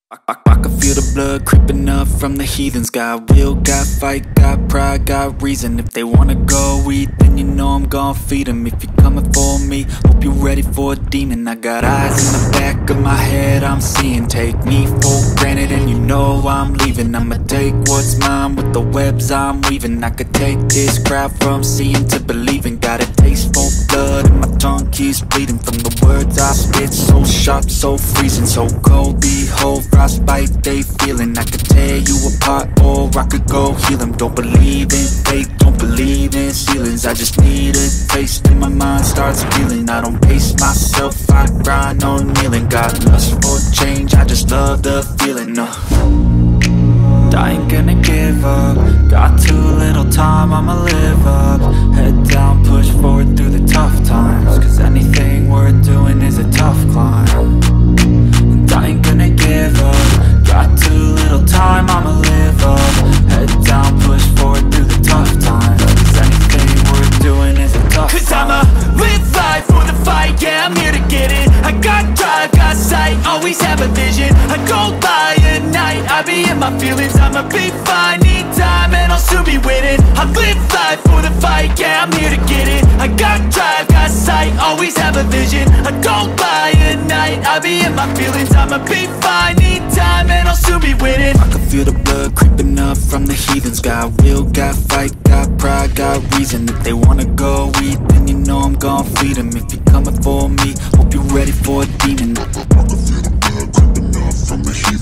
I can feel the blood creeping up from the heathens. Got will, got fight, got pride, got reason. If they wanna go eat, then you know I'm gon' feed them. If you're coming for me, hope you're ready for a demon. I got eyes in the back of my head, I'm seeing. Take me for granted and you know I'm leaving. I'ma take what's mine with the webs I'm weaving. I could take this crowd from seeing to believing. Got a taste for blood and my tongue keeps bleeding from the words I spit. So sharp, so freezing, so cold. Behold, frostbite they feeling. I could tear you apart or I could go heal them. Don't believe in fate, don't believe in ceilings. I just need a taste and my mind starts feeling. I don't pace myself, I grind on kneeling. Got lust for change, I just love the feeling. I ain't gonna give up. Got too little time, I'ma live up. Head down, push forward through the tough times. Cause anything worth doing is a tough climb. And I ain't gonna give up. Got too little time, I'ma live up. Head down, push forward through the tough times. Cause anything worth doing is a tough climb. Cause I'ma live life for the fight, yeah, I'm here to get it. I got drive, got sight, always have a vision. I go by at night, I be in my feelings. I'ma be fine, need time, and I'll soon be winning. I live life for the fight, yeah, I'm here to get it. I got drive, got sight, always have a vision. I go by at night, I be in my feelings. I'ma be fine, need time, and I'll soon be winning. I can feel the blood creeping up from the heathens. Got will, got fight, got pride, got reason. If they wanna go eat, then you know I'm gon' feed them. If you're coming for me, hope you're ready for a demon. I can feel the blood creeping up from the heathens.